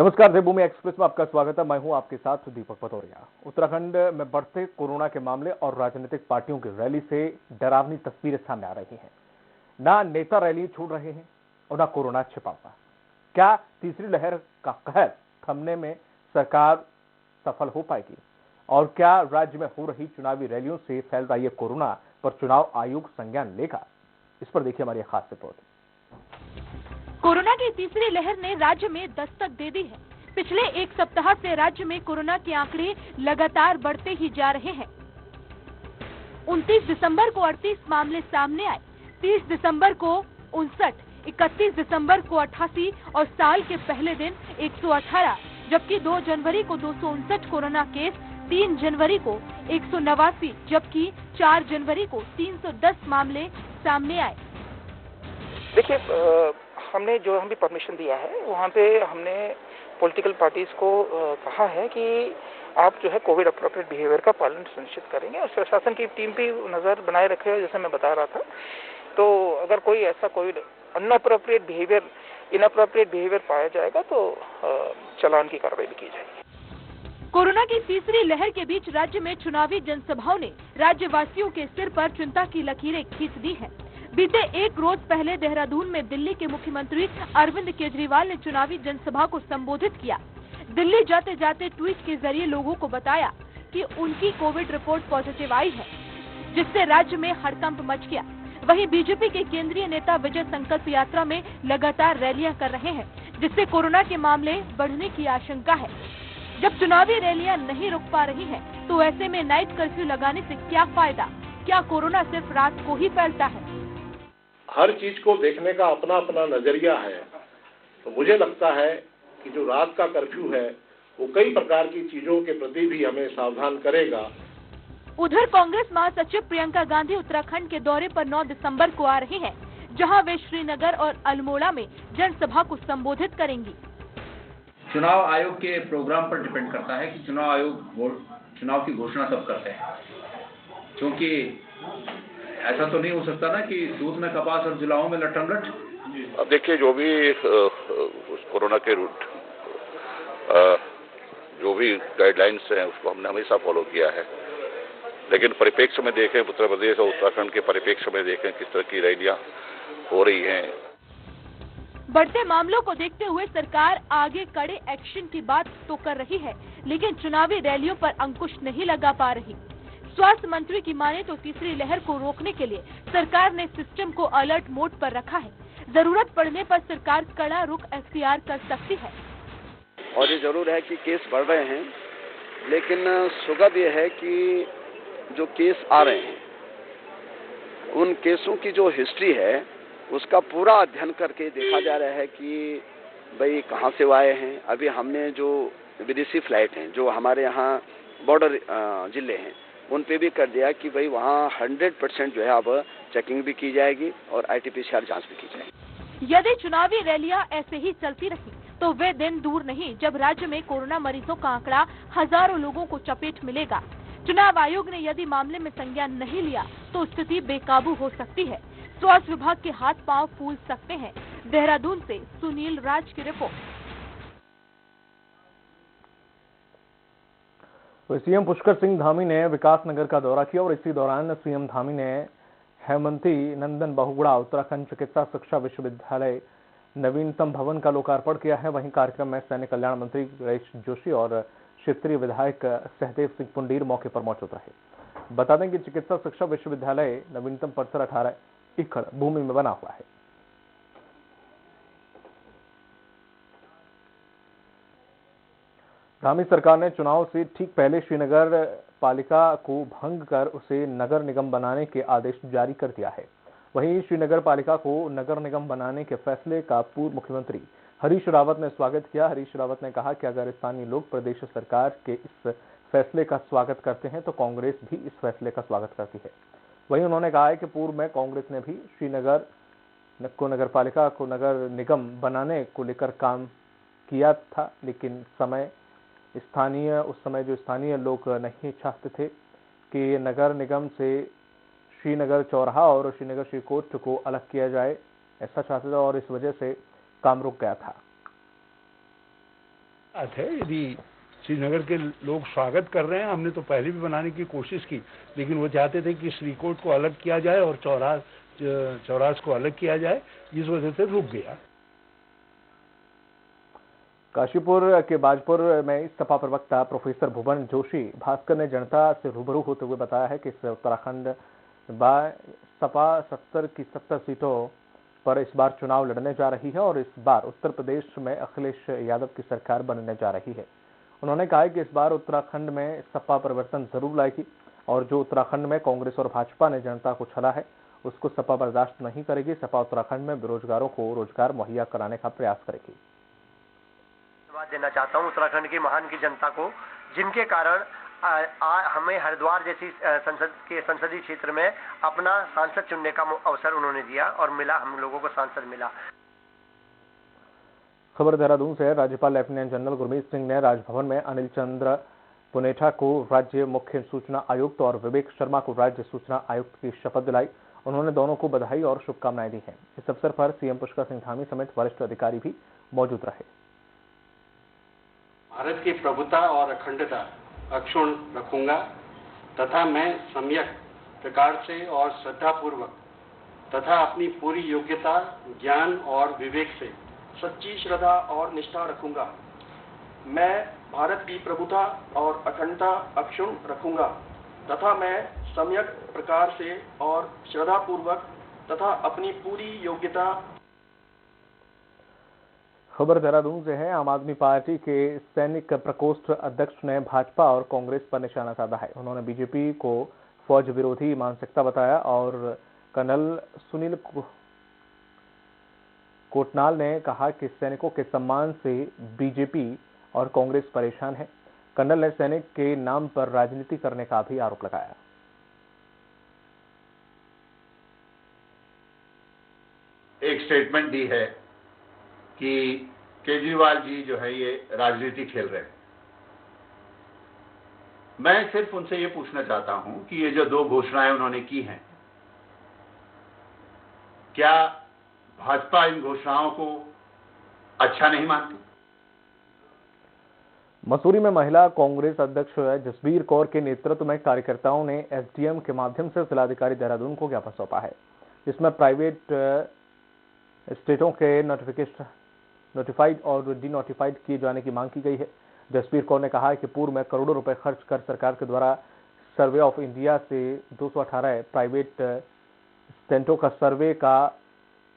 नमस्कार, देवभूमि एक्सप्रेस में आपका स्वागत है। मैं हूं आपके साथ दीपक पतौरिया। उत्तराखंड में बढ़ते कोरोना के मामले और राजनीतिक पार्टियों की रैली से डरावनी तस्वीरें सामने आ रही हैं। ना नेता रैली छोड़ रहे हैं और ना कोरोना छिपा हुआ। क्या तीसरी लहर का कहर थमने में सरकार सफल हो पाएगी? और क्या राज्य में हो रही चुनावी रैलियों से फैल रहा यह कोरोना पर चुनाव आयोग संज्ञान लेगा? इस पर देखिए हमारी खास रिपोर्ट। कोरोना की तीसरी लहर ने राज्य में दस्तक दे दी है। पिछले एक सप्ताह से राज्य में कोरोना के आंकड़े लगातार बढ़ते ही जा रहे हैं। 29 दिसंबर को 38 मामले सामने आए, 30 दिसंबर को 59, 31 दिसंबर को 88 और साल के पहले दिन 118, जबकि 2 जनवरी को 259 कोरोना केस, 3 जनवरी को 189, जबकि 4 जनवरी को 310 मामले सामने आए। देखिए, हमने जो हमें परमिशन दिया है वहाँ पे हमने पॉलिटिकल पार्टीज को कहा है कि आप जो है कोविड अप्रोप्रिएट बिहेवियर का पालन सुनिश्चित करेंगे और प्रशासन की टीम भी नजर बनाए रखेगा, जैसे मैं बता रहा था। तो अगर कोई ऐसा कोई अनअप्रोप्रिएट बिहेवियर, इनअप्रोप्रिएट बिहेवियर पाया जाएगा तो चालान की कार्रवाई भी की जाएगी। कोरोना की तीसरी लहर के बीच राज्य में चुनावी जनसभाओं ने राज्यवासियों के सिर पर चिंता की लकीरें खींच दी हैं। बीते एक रोज पहले देहरादून में दिल्ली के मुख्यमंत्री अरविंद केजरीवाल ने चुनावी जनसभा को संबोधित किया। दिल्ली जाते जाते ट्वीट के जरिए लोगों को बताया कि उनकी कोविड रिपोर्ट पॉजिटिव आई है, जिससे राज्य में हड़कंप मच गया। वहीं बीजेपी के केंद्रीय नेता विजय संकल्प यात्रा में लगातार रैलियां कर रहे हैं, जिससे कोरोना के मामले बढ़ने की आशंका है। जब चुनावी रैलियां नहीं रुक पा रही हैं, तो ऐसे में नाइट कर्फ्यू लगाने से क्या फायदा? क्या कोरोना सिर्फ रात को ही फैलता है? हर चीज को देखने का अपना अपना नजरिया है। तो मुझे लगता है कि जो रात का कर्फ्यू है वो कई प्रकार की चीजों के प्रति भी हमें सावधान करेगा। उधर कांग्रेस महासचिव प्रियंका गांधी उत्तराखंड के दौरे पर 9 दिसंबर को आ रही हैं, जहां वे श्रीनगर और अल्मोड़ा में जनसभा को संबोधित करेंगी। चुनाव आयोग के प्रोग्राम पर डिपेंड करता है कि चुनाव आयोग चुनाव की घोषणा कब करते हैं, क्योंकि ऐसा तो नहीं हो सकता ना कि दूध में कपास और जुलाहों में लट्टम-लट। अब देखिए, जो भी कोरोना के रूट जो भी गाइडलाइंस हैं उसको हमने हमेशा फॉलो किया है, लेकिन परिप्रेक्ष्य में देखें, उत्तर प्रदेश और उत्तराखंड के परिप्रेक्ष्य में देखें किस तरह की रैलियां हो रही हैं। बढ़ते मामलों को देखते हुए सरकार आगे कड़े एक्शन की बात तो कर रही है, लेकिन चुनावी रैलियों पर अंकुश नहीं लगा पा रही। स्वास्थ्य मंत्री की माने तो तीसरी लहर को रोकने के लिए सरकार ने सिस्टम को अलर्ट मोड पर रखा है। जरूरत पड़ने पर सरकार कड़ा रुख अख्तियार कर सकती है। और ये जरूर है कि केस बढ़ रहे हैं, लेकिन सुगम ये है कि जो केस आ रहे हैं उन केसों की जो हिस्ट्री है उसका पूरा अध्ययन करके देखा जा रहा है कि भाई कहाँ से वो आए हैं। अभी हमने जो विदेशी फ्लाइट हैं जो हमारे यहाँ बॉर्डर जिले हैं उन पे भी कर दिया कि भाई वहाँ 100% जो है अब चेकिंग भी की जाएगी और RT-PCR जांच भी की जाएगी। यदि चुनावी रैलियां ऐसे ही चलती रही तो वे दिन दूर नहीं जब राज्य में कोरोना मरीजों का आंकड़ा हजारों लोगों को चपेट मिलेगा। चुनाव आयोग ने यदि मामले में संज्ञान नहीं लिया तो स्थिति बेकाबू हो सकती है। स्वास्थ्य विभाग के हाथ पांव फूल सकते हैं। देहरादून से सुनील राज की रिपोर्ट। तो सीएम पुष्कर सिंह धामी ने विकासनगर का दौरा किया और इसी दौरान सीएम धामी ने हेमंती नंदन बहुगुणा उत्तराखंड चिकित्सा शिक्षा विश्वविद्यालय नवीनतम भवन का लोकार्पण किया है। वहीं कार्यक्रम में सैनिक कल्याण मंत्री गणेश जोशी और क्षेत्रीय विधायक सहदेव सिंह पुंडीर मौके पर मौजूद रहे। बता दें कि चिकित्सा शिक्षा विश्वविद्यालय नवीनतम परिसर 18 एकड़ भूमि में बना हुआ है। धामी सरकार ने चुनाव से ठीक पहले श्रीनगर पालिका को भंग कर उसे नगर निगम बनाने के आदेश जारी कर दिया है। वहीं श्रीनगर पालिका को नगर निगम बनाने के फैसले का पूर्व मुख्यमंत्री हरीश रावत ने स्वागत किया। हरीश रावत ने कहा कि अगर स्थानीय लोग प्रदेश सरकार के इस फैसले का स्वागत करते हैं तो कांग्रेस भी इस फैसले का स्वागत करती है। वहीं उन्होंने कहा है कि पूर्व में कांग्रेस ने भी श्रीनगर को नगर पालिका को नगर निगम बनाने को लेकर काम किया था, लेकिन उस समय जो स्थानीय लोग नहीं चाहते थे कि नगर निगम से श्रीनगर चौराहा और श्रीनगर श्रीकोट को अलग किया जाए, ऐसा चाहते थे और इस वजह से काम रुक गया था। बात है। यदि श्रीनगर के लोग स्वागत कर रहे हैं, हमने तो पहले भी बनाने की कोशिश की, लेकिन वो चाहते थे कि श्रीकोट को अलग किया जाए और चौरास को अलग किया जाए, जिस वजह से रुक गया। काशीपुर के बाजपुर में सपा प्रवक्ता प्रोफेसर भुवन जोशी भास्कर ने जनता से रूबरू होते हुए बताया है कि इस उत्तराखंड सपा 70 की 70 सीटों पर इस बार चुनाव लड़ने जा रही है और इस बार उत्तर प्रदेश में अखिलेश यादव की सरकार बनने जा रही है। उन्होंने कहा कि इस बार उत्तराखंड में सपा परिवर्तन जरूर लाएगी और जो उत्तराखंड में कांग्रेस और भाजपा ने जनता को छला है उसको सपा बर्दाश्त नहीं करेगी। सपा उत्तराखंड में बेरोजगारों को रोजगार मुहैया कराने का प्रयास करेगी। धन्यवाद देना चाहता हूं उत्तराखंड की महान की जनता को, जिनके कारण हमें हरिद्वार जैसी संसदीय क्षेत्र में अपना सांसद चुनने का अवसर उन्होंने दिया और मिला, हम लोगों को सांसद मिला। खबर देहरादून से। राज्यपाल लेफ्टिनेंट जनरल गुरमीत सिंह ने राजभवन में अनिल चंद्र पुनेठा को राज्य मुख्य सूचना आयुक्त और विवेक शर्मा को राज्य सूचना आयुक्त की शपथ दिलाई। उन्होंने दोनों को बधाई और शुभकामनाएं दी हैं। इस अवसर पर सीएम पुष्कर सिंह धामी समेत वरिष्ठ अधिकारी भी मौजूद रहे। भारत की प्रभुता और अखंडता अक्षुण्ण रखूंगा तथा मैं सम्यक प्रकार से और श्रद्धापूर्वक तथा अपनी पूरी योग्यता, ज्ञान और विवेक से सच्ची श्रद्धा और निष्ठा रखूंगा। मैं भारत की प्रभुता और अखंडता अक्षुण्ण रखूंगा तथा मैं सम्यक प्रकार से और श्रद्धापूर्वक तथा अपनी पूरी योग्यता। खबर देहरादून से है। आम आदमी पार्टी के सैनिक प्रकोष्ठ अध्यक्ष ने भाजपा और कांग्रेस पर निशाना साधा है। उन्होंने बीजेपी को फौज विरोधी मानसिकता बताया और कर्नल सुनील कोटनाल ने कहा कि सैनिकों के सम्मान से बीजेपी और कांग्रेस परेशान है। कर्नल ने सैनिक के नाम पर राजनीति करने का भी आरोप लगाया। एक स्टेटमेंट दी है कि केजरीवाल जी जो है ये राजनीति खेल रहे हैं। मैं सिर्फ उनसे ये पूछना चाहता हूं कि ये जो दो घोषणाएं उन्होंने की हैं, क्या भाजपा इन घोषणाओं को अच्छा नहीं मानती? मसूरी में महिला कांग्रेस अध्यक्ष जसबीर कौर के नेतृत्व में कार्यकर्ताओं ने एसडीएम के माध्यम से जिलाधिकारी देहरादून को ज्ञापन सौंपा है, जिसमें प्राइवेट स्टेटों के नोटिफाइड और डीनोटिफाइड किए जाने की मांग की गई है। जसबीर कौर ने कहा कि पूर्व में करोड़ों रुपए खर्च कर सरकार के द्वारा सर्वे ऑफ इंडिया से 218 प्राइवेट स्टेटों का सर्वे का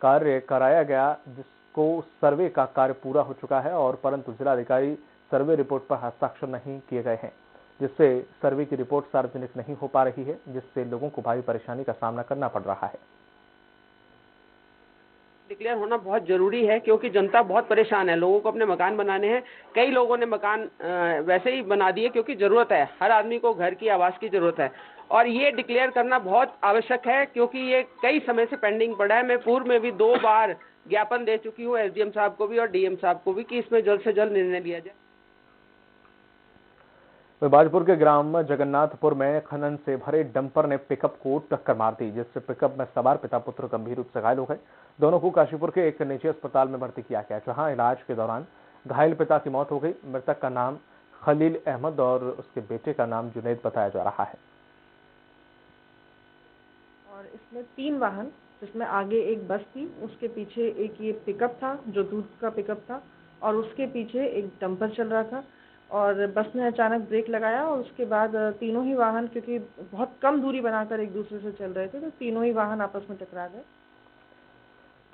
कार्य कराया गया, जिसको सर्वे का कार्य पूरा हो चुका है और परंतु जिलाधिकारी सर्वे रिपोर्ट पर हस्ताक्षर नहीं किए गए हैं, जिससे सर्वे की रिपोर्ट सार्वजनिक नहीं हो पा रही है, जिससे लोगों को भारी परेशानी का सामना करना पड़ रहा है। डिक्लेयर होना बहुत जरूरी है क्योंकि जनता बहुत परेशान है। लोगों को अपने मकान बनाने हैं। कई लोगों ने मकान वैसे ही बना दिए क्योंकि जरूरत है, हर आदमी को घर की आवास की जरूरत है और ये डिक्लेयर करना बहुत आवश्यक है क्योंकि ये कई समय से पेंडिंग पड़ा है। मैं पूर्व में भी 2 बार ज्ञापन दे चुकी हूँ एसडीएम साहब को भी और डीएम साहब को भी कि इसमें जल्द से जल्द निर्णय लिया जाए। बाजपुर के ग्राम जगन्नाथपुर में खनन से भरे डंपर ने पिकअप को टक्कर मार दी, जिससे पिकअप में सवार पिता पुत्र गंभीर रूप से घायल हो गए। दोनों को काशीपुर के एक निजी अस्पताल में भर्ती किया गया, जहां इलाज के दौरान घायल पिता की मौत हो गई। मृतक का नाम खलील अहमद और उसके बेटे का नाम जुनैद बताया जा रहा है। और इसमें 3 वाहन, जिसमें आगे एक बस थी, उसके पीछे एक ये पिकअप था जो दूध का पिकअप था और उसके पीछे एक डंपर चल रहा था और बस ने अचानक ब्रेक लगाया और उसके बाद तीनों ही वाहन, क्योंकि बहुत कम दूरी बनाकर एक दूसरे से चल रहे थे, तो तीनों ही वाहन आपस में टकरा गए।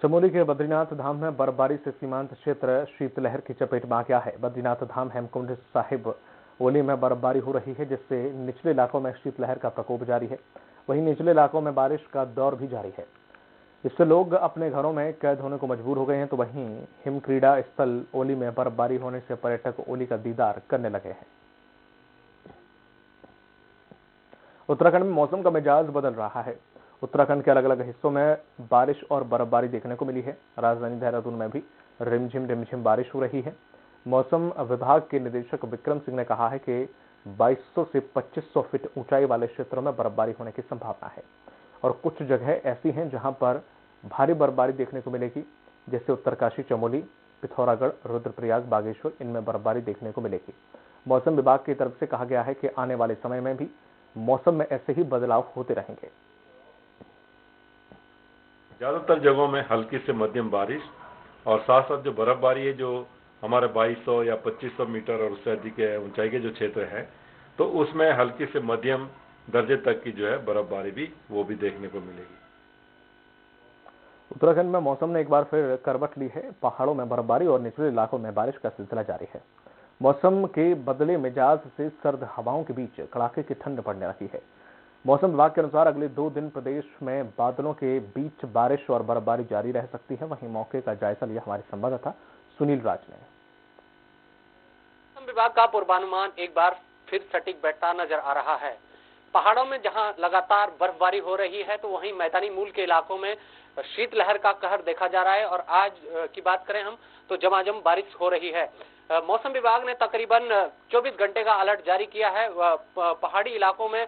चमोली के बद्रीनाथ धाम में बर्फबारी से सीमांत क्षेत्र शीतलहर की चपेट में आ गया है। बद्रीनाथ धाम हेमकुंड साहिब ओली में बर्फबारी हो रही है, जिससे निचले इलाकों में शीतलहर का प्रकोप जारी है। वहीं निचले इलाकों में बारिश का दौर भी जारी है। इससे लोग अपने घरों में कैद होने को मजबूर हो गए हैं। तो वहीं हिम क्रीड़ा स्थल ओली में बर्फबारी होने से पर्यटक ओली का दीदार करने लगे हैं। उत्तराखंड में मौसम का मिजाज बदल रहा है। उत्तराखंड के अलग अलग हिस्सों में बारिश और बर्फबारी देखने को मिली है। राजधानी देहरादून में भी रिमझिम बारिश हो रही है। मौसम विभाग के निदेशक विक्रम सिंह ने कहा है कि 2200 से 2500 फीट ऊंचाई वाले क्षेत्रों में बर्फबारी होने की संभावना है और कुछ जगह ऐसी हैं जहां पर भारी बर्फबारी देखने को मिलेगी, जैसे उत्तरकाशी, चमोली, पिथौरागढ़, रुद्रप्रयाग, बागेश्वर इनमें बर्फबारी देखने को मिलेगी। मौसम विभाग की तरफ से कहा गया है कि आने वाले समय में भी मौसम में ऐसे ही बदलाव होते रहेंगे। ज्यादातर जगहों में हल्की से मध्यम बारिश और साथ साथ जो बर्फबारी है, जो हमारे 2200 या 2500 मीटर और उससे अधिक ऊंचाई के जो क्षेत्र हैं, तो उसमें हल्की से मध्यम दर्जे तक की जो है बर्फबारी भी वो भी देखने को मिलेगी। उत्तराखंड में मौसम ने एक बार फिर करवट ली है। पहाड़ों में बर्फबारी और निचले इलाकों में बारिश का सिलसिला जारी है। मौसम के बदले मिजाज से सर्द हवाओं के बीच कड़ाके की ठंड पड़ने लगी है। मौसम विभाग के अनुसार अगले 2 दिन प्रदेश में बादलों के बीच बारिश और बर्फबारी जारी रह सकती है। वहीं मौके का जायजा लिया हमारे संवाददाता सुनील राज ने। मौसम विभाग का पूर्वानुमान एक बार फिर सटीक बैठता नजर आ रहा है। पहाड़ों में जहां लगातार बर्फबारी हो रही है, तो वहीं मैदानी मूल के इलाकों में शीतलहर का कहर देखा जा रहा है और आज की बात करें हम तो झमाझम बारिश हो रही है। मौसम विभाग ने तकरीबन 24 घंटे का अलर्ट जारी किया है। पहाड़ी इलाकों में,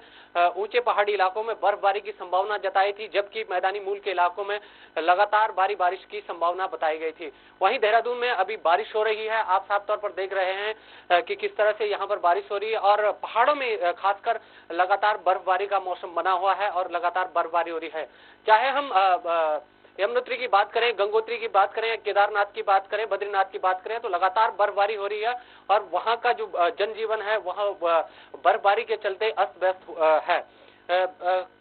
ऊंचे पहाड़ी इलाकों में बर्फबारी की संभावना जताई थी, जबकि मैदानी मूल के इलाकों में लगातार भारी बारिश की संभावना बताई गई थी। वहीं देहरादून में अभी बारिश हो रही है। आप साफ तौर पर देख रहे हैं कि किस तरह से यहाँ पर बारिश हो रही है और पहाड़ों में खासकर लगातार बर्फबारी का मौसम बना हुआ है और लगातार बर्फबारी हो रही है। चाहे हम यमुनोत्री की बात करें, गंगोत्री की बात करें, केदारनाथ की बात करें, बद्रीनाथ की बात करें, तो लगातार बर्फबारी हो रही है और वहां का जो जनजीवन है वहां बर्फबारी के चलते अस्त व्यस्त है।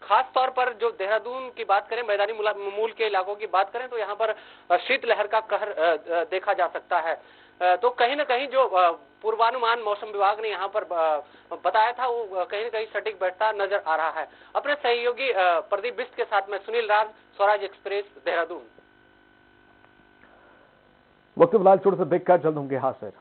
खास तौर पर जो देहरादून की बात करें, मैदानी मूल के इलाकों की बात करें, तो यहाँ पर शीतलहर का कहर देखा जा सकता है। तो कहीं न कहीं जो पूर्वानुमान मौसम विभाग ने यहाँ पर बताया था, वो कहीं न कहीं सटीक बैठता नजर आ रहा है। अपने सहयोगी प्रदीप बिष्ट के साथ में सुनील राज, स्वराज एक्सप्रेस, देहरादून। वक्त फिलहाल छोड़ से देखकर जल्द होंगे हाजिर।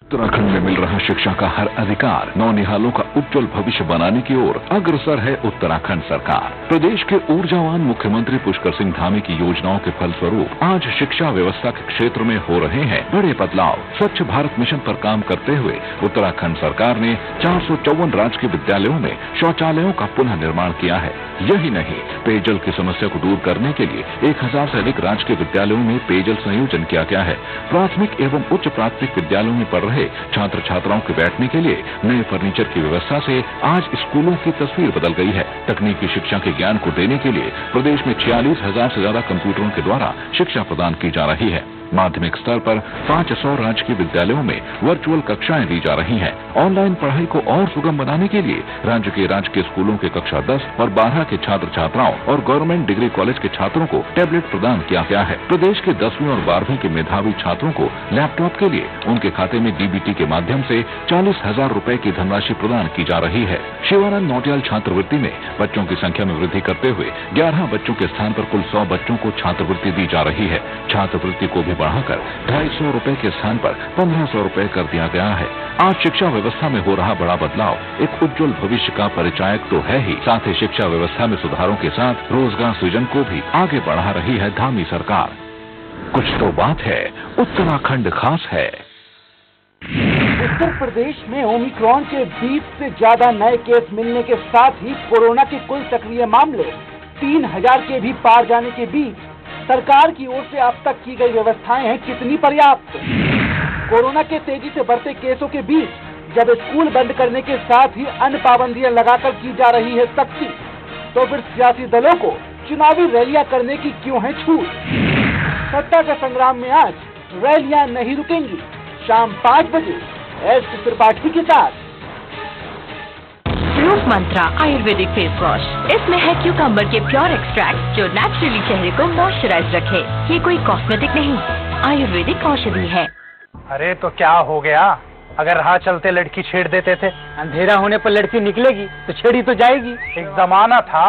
उत्तराखंड में मिल रहा शिक्षा का हर अधिकार नौनिहालों का उज्जवल भविष्य बनाने की ओर अग्रसर है उत्तराखंड सरकार। प्रदेश के ऊर्जावान मुख्यमंत्री पुष्कर सिंह धामी की योजनाओं के फलस्वरूप आज शिक्षा व्यवस्था के क्षेत्र में हो रहे हैं बड़े बदलाव। स्वच्छ भारत मिशन पर काम करते हुए उत्तराखंड सरकार ने 454 राजकीय विद्यालयों में शौचालयों का पुनः निर्माण किया है। यही नहीं, पेयजल की समस्या को दूर करने के लिए 1000 से अधिक राजकीय विद्यालयों में पेयजल संयोजन किया गया है। प्राथमिक एवं उच्च प्राथमिक विद्यालयों में पढ़ रहे छात्र छात्राओं के बैठने के लिए नए फर्नीचर की व्यवस्था से आज स्कूलों की तस्वीर बदल गई है। तकनीकी शिक्षा के ज्ञान को देने के लिए प्रदेश में 46,000 से ज्यादा कंप्यूटरों के द्वारा शिक्षा प्रदान की जा रही है। माध्यमिक स्तर पर 500 राजकीय विद्यालयों में वर्चुअल कक्षाएं दी जा रही हैं। ऑनलाइन पढ़ाई को और सुगम बनाने के लिए राज्य के राजकीय स्कूलों के कक्षा 10 और 12 के छात्र छात्राओं और गवर्नमेंट डिग्री कॉलेज के छात्रों को टैबलेट प्रदान किया गया है। प्रदेश के 10वीं और 12वीं के मेधावी छात्रों को लैपटॉप के लिए उनके खाते में डीबीटी के माध्यम से 40,000 रूपए की धनराशि प्रदान की जा रही है। शिवानंद नौटियाल छात्रवृत्ति में बच्चों की संख्या में वृद्धि करते हुए 11 बच्चों के स्थान पर कुल 100 बच्चों को छात्रवृत्ति दी जा रही है। छात्रवृत्ति को भी बढ़ाकर 250 रूपए के स्थान पर 1500 रूपए कर दिया गया है। आज शिक्षा व्यवस्था में हो रहा बड़ा बदलाव एक उज्जवल भविष्य का परिचायक तो है ही, साथ ही शिक्षा व्यवस्था में सुधारों के साथ रोजगार सृजन को भी आगे बढ़ा रही है धामी सरकार। कुछ तो बात है, उत्तराखंड खास है। उत्तर प्रदेश में ओमिक्रॉन के 20 से ज्यादा नए केस मिलने के साथ ही कोरोना के कुल सक्रिय मामले 3000 के भी पार जाने के बीच सरकार की ओर से अब तक की गई व्यवस्थाएं हैं कितनी पर्याप्त? कोरोना के तेजी से बढ़ते केसों के बीच जब स्कूल बंद करने के साथ ही अन्य पाबंदियां लगाकर की जा रही है सख्ती, तो फिर सियासी दलों को चुनावी रैलियां करने की क्यों है छूट? सत्ता के संग्राम में आज रैलियां नहीं रुकेंगी। शाम 5 बजे एस त्रिपाठी के साथ। रूप मंत्रा आयुर्वेदिक फेस वॉश, इसमें है क्यूकम्बर के प्योर एक्सट्रैक्ट जो नेचुरली चेहरे को मॉइस्चराइज रखे। ये कोई कॉस्मेटिक नहीं, आयुर्वेदिक औषधि है। अरे तो क्या हो गया? अगर राह चलते लड़की छेड़ देते थे, अंधेरा होने पर लड़की निकलेगी तो छेड़ी तो जाएगी। एक जमाना था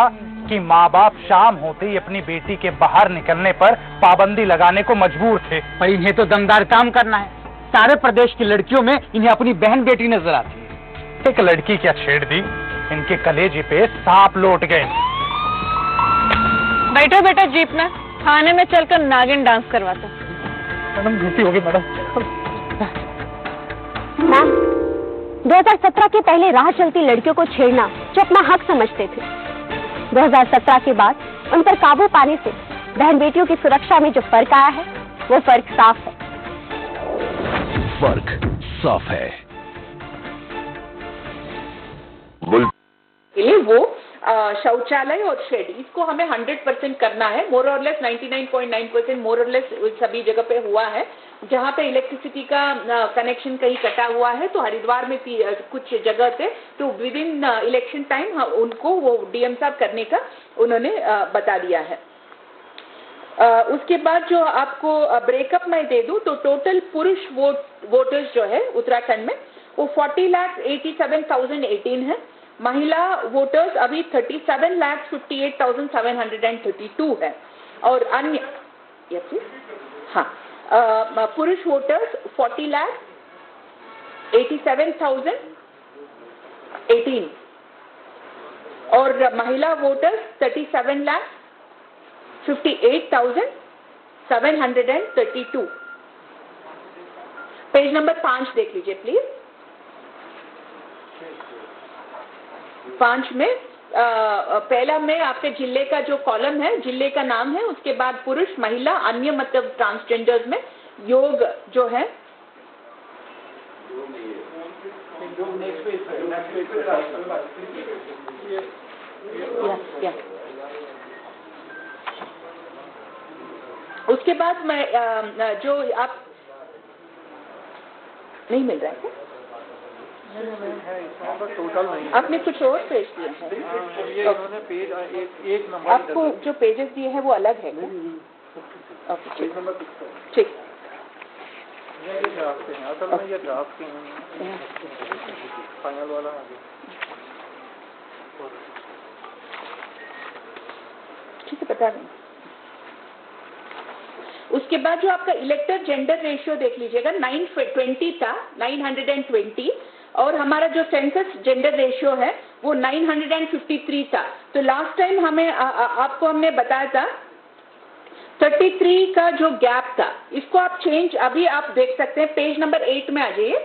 कि माँ बाप शाम होते ही अपनी बेटी के बाहर निकलने पर पाबंदी लगाने को मजबूर थे। पर इन्हें तो दमदार काम करना है। सारे प्रदेश की लड़कियों में इन्हें अपनी बहन बेटी नजर आती है। एक लड़की क्या छेड़ दी, इनके कलेजे पे सांप लौट गए। बैठो बेटा जीप में, थाने में चलकर नागिन डांस करवाते। मैडम गलती होगी मैडम। मैम, 2017 के पहले राह चलती लड़कियों को छेड़ना जो अपना हक समझते थे, 2017 के बाद उन पर काबू पाने से बहन बेटियों की सुरक्षा में जो फर्क आया है वो फर्क साफ है। फर्क साफ है। वो शौचालय और शेड, इसको हमें 100% करना है। मोर और लेस 99.9% मोर और लेस सभी जगह पे हुआ है। जहाँ पे इलेक्ट्रिसिटी का कनेक्शन कहीं कटा हुआ है तो हरिद्वार में कुछ जगह थे, तो विद इन इलेक्शन टाइम उनको वो डीएम साहब करने का उन्होंने बता दिया है। उसके बाद जो आपको ब्रेकअप मैं दे दूं तो टोटल पुरुष वोटर्स जो है उत्तराखंड में वो 40,87,018 है। महिला वोटर्स अभी 37,58,732 है और अन्य पुरुष वोटर्स 40,87,018 और महिला वोटर्स 37,58,732। पेज नंबर 5 देख लीजिए प्लीज। 5 में पहला में आपके जिले का जो कॉलम है, जिले का नाम है, उसके बाद पुरुष, महिला, अन्य मतलब ट्रांसजेंडर्स में योग जो है उसके बाद मैं जो आप नहीं मिल रहा है क्या? आपने कुछ और पेज दिया है? एक नंबर आपको जो पेजेस दिए हैं वो अलग है क्या? ठीक। असल में ये ड्राफ्ट के हैं, फाइनल वाला आ गया। ठीक है, बता दें। उसके बाद जो आपका इलेक्टर जेंडर रेशियो देख लीजिएगा, 920 था, 920, और हमारा जो सेंसस जेंडर रेशियो है वो 953 था। तो लास्ट टाइम हमें आपको हमने बताया था 33 का जो गैप था, इसको आप चेंज अभी आप देख सकते हैं। पेज नंबर 8 में आ जाइए।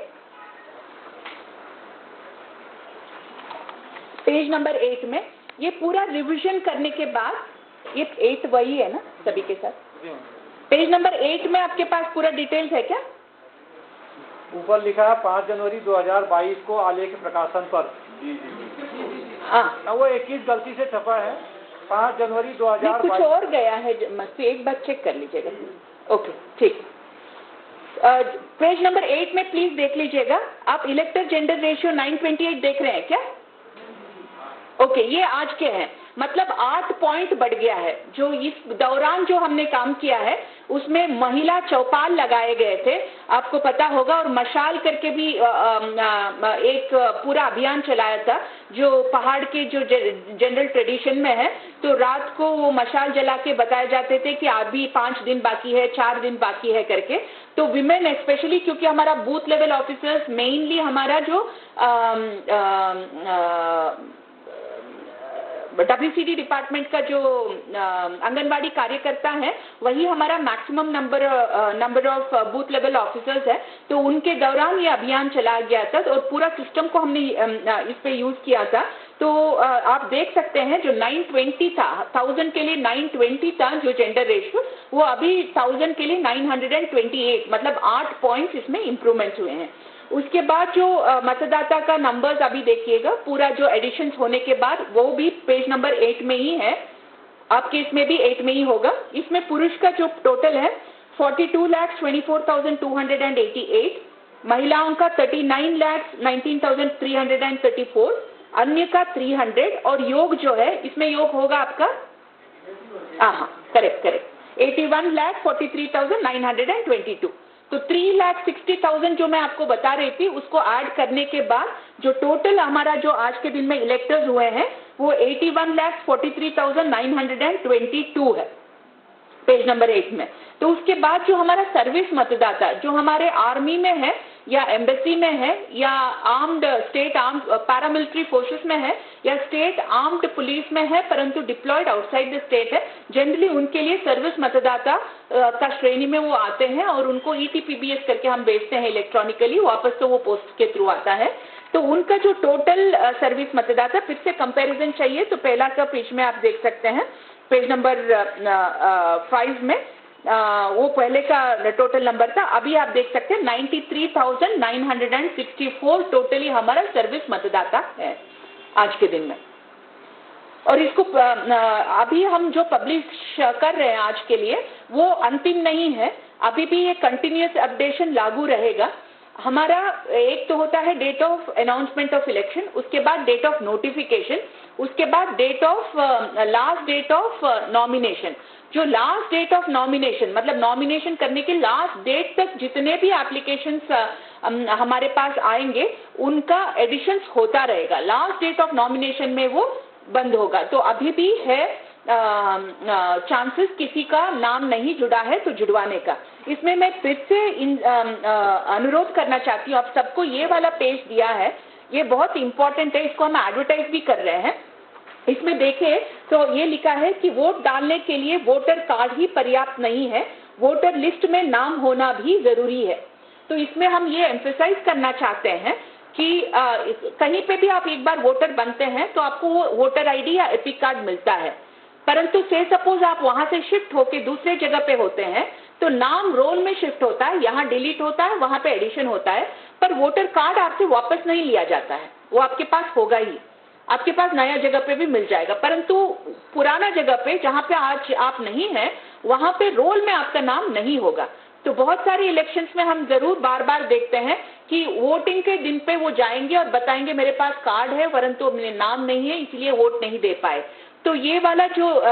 पेज नंबर 8 में ये पूरा रिवीजन करने के बाद, ये 8 वही है ना सभी के साथ? पेज नंबर 8 में आपके पास पूरा डिटेल्स है क्या? ऊपर लिखा है 5 जनवरी 2022 को आलेख प्रकाशन पर। हाँ, वो 21 गलती से छपा है। 5 जनवरी 2022 कुछ और गया है, एक बार चेक कर लीजिएगा। ओके, ठीक। पेज नंबर 8 में प्लीज देख लीजिएगा। आप इलेक्टर जेंडर रेशियो 928 देख रहे हैं क्या? ओके, ये आज के हैं, मतलब 8 पॉइंट बढ़ गया है। जो इस दौरान जो हमने काम किया है उसमें महिला चौपाल लगाए गए थे, आपको पता होगा, और मशाल करके भी एक पूरा अभियान चलाया था जो पहाड़ के जो जनरल ट्रेडिशन में है। तो रात को वो मशाल जला के बताए जाते थे कि अभी 5 दिन बाकी है, 4 दिन बाकी है करके। तो विमेन स्पेशली, क्योंकि हमारा बूथ लेवल ऑफिसर्स मेनली हमारा जो WCD डिपार्टमेंट का जो आंगनबाड़ी कार्यकर्ता है वही हमारा maximum number of booth level officers है। तो उनके दौरान ये अभियान चलाया गया था और पूरा सिस्टम को हमने इस पे यूज किया था। तो आप देख सकते हैं जो 920 था, 1000 के लिए 920 था जो जेंडर रेशियो, वो अभी 1000 के लिए 928, मतलब 8 पॉइंट्स इसमें इम्प्रूवमेंट हुए हैं। उसके बाद जो मतदाता का नंबर्स अभी देखिएगा, पूरा जो एडिशंस होने के बाद वो भी पेज नंबर 8 में ही है, आपके इसमें भी 8 में ही होगा। इसमें पुरुष का जो टोटल है 42,24,288, महिलाओं का 39,19,334, अन्य का 300, और योग जो है इसमें योग होगा आपका करेक्ट 81,43,922। तो 3,60,000 जो मैं आपको बता रही थी उसको ऐड करने के बाद जो टोटल हमारा जो आज के दिन में इलेक्टर्स हुए हैं वो 81,43,922 है पेज नंबर 8 में। तो उसके बाद जो हमारा सर्विस मतदाता जो हमारे आर्मी में है या एम्बेसी में है या armed state armed paramilitary forces में है या स्टेट आर्म्ड पुलिस में है परंतु डिप्लॉयड आउटसाइड द स्टेट है, जनरली उनके लिए सर्विस मतदाता का श्रेणी में वो आते हैं और उनको ETPBS करके हम भेजते हैं इलेक्ट्रॉनिकली, वापस तो वो पोस्ट के थ्रू आता है। तो उनका जो टोटल सर्विस मतदाता, फिर से कंपैरिजन चाहिए तो पहला का पेज में आप देख सकते हैं पेज नंबर 5 में वो पहले का टोटल नंबर था। अभी आप देख सकते हैं 93,964 टोटली हमारा सर्विस मतदाता है आज के दिन में। और इसको अभी हम जो पब्लिश कर रहे हैं आज के लिए वो अंतिम नहीं है, अभी भी ये कंटिन्यूअस अपडेशन लागू रहेगा। हमारा एक तो होता है date of announcement of election, उसके बाद डेट ऑफ नोटिफिकेशन, उसके बाद date of last date of nomination. जो लास्ट डेट ऑफ नॉमिनेशन मतलब नॉमिनेशन करने के लास्ट डेट तक जितने भी एप्लीकेशंस हमारे पास आएंगे उनका एडिशंस होता रहेगा। लास्ट डेट ऑफ नॉमिनेशन में वो बंद होगा। तो अभी भी है चांसेस किसी का नाम नहीं जुड़ा है तो जुड़वाने का। इसमें मैं फिर से अनुरोध करना चाहती हूँ, आप सबको ये वाला पेज दिया है, ये बहुत इंपॉर्टेंट है, इसको हम एडवर्टाइज भी कर रहे हैं। इसमें देखें तो ये लिखा है कि वोट डालने के लिए वोटर कार्ड ही पर्याप्त नहीं है, वोटर लिस्ट में नाम होना भी जरूरी है। तो इसमें हम ये एम्फेसाइज करना चाहते हैं कि कहीं पे भी आप एक बार वोटर बनते हैं तो आपको वो वोटर आईडी या एपिक कार्ड मिलता है, परंतु से सपोज आप वहां से शिफ्ट होके दूसरे जगह पे होते हैं तो नाम रोल में शिफ्ट होता है, यहाँ डिलीट होता है, वहां पे एडिशन होता है, पर वोटर कार्ड आपसे वापस नहीं लिया जाता है, वो आपके पास होगा ही, आपके पास नया जगह पे भी मिल जाएगा। परंतु पुराना जगह पे जहाँ पे आज आप नहीं हैं वहां पे रोल में आपका नाम नहीं होगा। तो बहुत सारे इलेक्शंस में हम जरूर बार बार देखते हैं कि वोटिंग के दिन पे वो जाएंगे और बताएंगे मेरे पास कार्ड है परंतु मेरे नाम नहीं है इसलिए वोट नहीं दे पाए। तो ये वाला जो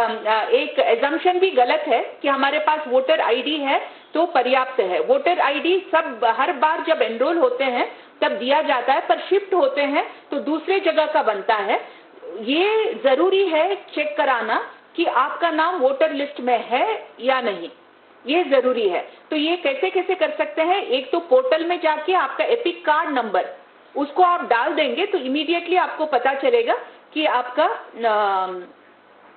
एक एजम्पशन भी गलत है कि हमारे पास वोटर आईडी है तो पर्याप्त है। वोटर आईडी सब हर बार जब एनरोल होते हैं तब दिया जाता है, पर शिफ्ट होते हैं तो दूसरे जगह का बनता है। ये जरूरी है चेक कराना कि आपका नाम वोटर लिस्ट में है या नहीं, ये जरूरी है। तो ये कैसे कैसे कर सकते हैं, एक तो पोर्टल में जाके आपका एपिक कार्ड नंबर उसको आप डाल देंगे तो इमीडिएटली आपको पता चलेगा कि आपका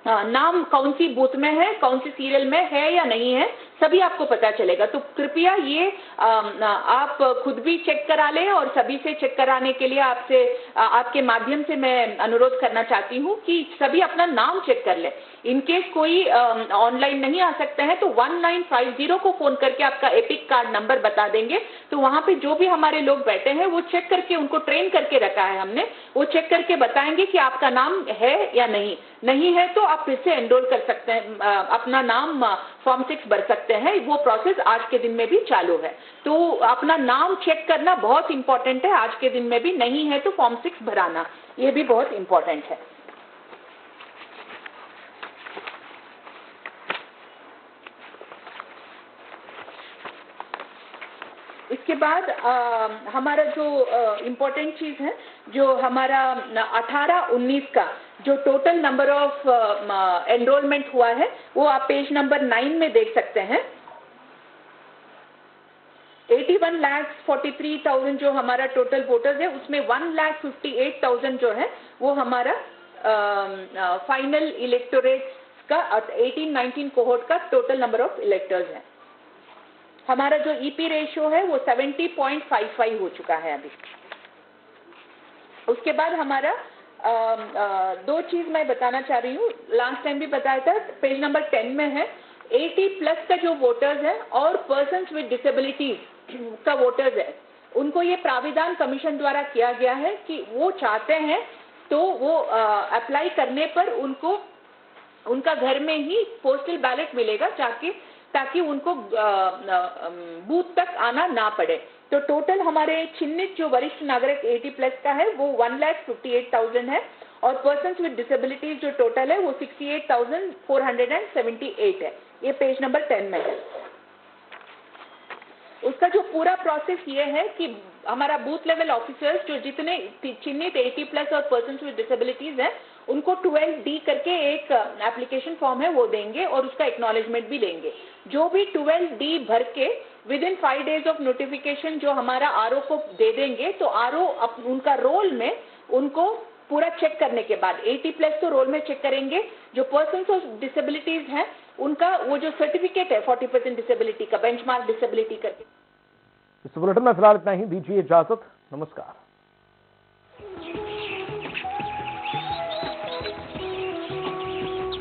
नाम कौन सी बूथ में है, कौन सी सीरियल में है या नहीं है, सभी आपको पता चलेगा। तो कृपया ये आप खुद भी चेक करा लें और सभी से चेक कराने के लिए आपसे आपके माध्यम से मैं अनुरोध करना चाहती हूँ कि सभी अपना नाम चेक कर लें। इनकेस कोई ऑनलाइन नहीं आ सकते हैं तो 1950 को फोन करके आपका एपिक कार्ड नंबर बता देंगे, तो वहां पे जो भी हमारे लोग बैठे हैं वो चेक करके, उनको ट्रेन करके रखा है हमने, वो चेक करके बताएंगे कि आपका नाम है या नहीं है तो आप फिर से एनरोल कर सकते हैं, अपना नाम फॉर्म 6 भर सकते हैं। वो प्रोसेस आज के दिन में भी चालू है। तो अपना नाम चेक करना बहुत इंपॉर्टेंट है, आज के दिन में भी नहीं है तो फॉर्म 6 भराना, ये भी बहुत इंपॉर्टेंट है। इसके बाद हमारा जो इम्पोर्टेंट चीज है, जो हमारा 18-19 का जो टोटल नंबर ऑफ एनरोलमेंट हुआ है वो आप पेज नंबर 9 में देख सकते हैं। 81,43,000 जो हमारा टोटल वोटर्स है उसमें 1,58,000 जो है वो हमारा फाइनल इलेक्टोरेट का 18-19 कोहोर्ट का टोटल नंबर ऑफ इलेक्टर्स है। हमारा जो ईपी रेशियो है वो 70.55 हो चुका है अभी। उसके बाद हमारा दो चीज मैं बताना चाह रही हूँ, लास्ट टाइम भी बताया था, पेज नंबर 10 में है 80+ का जो वोटर्स है और पर्सन्स विद डिसेबिलिटीज का वोटर्स है, उनको ये प्राविधान कमीशन द्वारा किया गया है कि वो चाहते हैं तो वो अप्लाई करने पर उनको उनका घर में ही पोस्टल बैलेट मिलेगा ताकि उनको बूथ तक आना ना पड़े। तो टोटल हमारे चिन्हित जो वरिष्ठ नागरिक 80+ का है वो 1,58,000 है और पर्सन्स विद डिसेबिलिटीज जो टोटल है वो 68,478 है। ये पेज नंबर 10 में है। उसका जो पूरा प्रोसेस ये है कि हमारा बूथ लेवल ऑफिसर्स जो जितने चिन्हित 80+ और पर्सन्स विद डिसेबिलिटीज हैं उनको 12D करके एक एप्लीकेशन फॉर्म है वो देंगे और उसका एक्नॉलेजमेंट भी लेंगे। जो भी 12D भर के विदिन 5 डेज ऑफ नोटिफिकेशन जो हमारा आरओ को दे देंगे तो आरओ उनका रोल में उनको पूरा चेक करने के बाद 80+ तो रोल में चेक करेंगे, जो पर्सन्स ऑफ डिसेबिलिटीज हैं उनका वो जो सर्टिफिकेट है 40% डिसेबिलिटी का बेंचमार्क डिसेबिलिटी करके। इस बुलेटिन में फिलहाल इतना ही, दीजिए इजाजत, नमस्कार।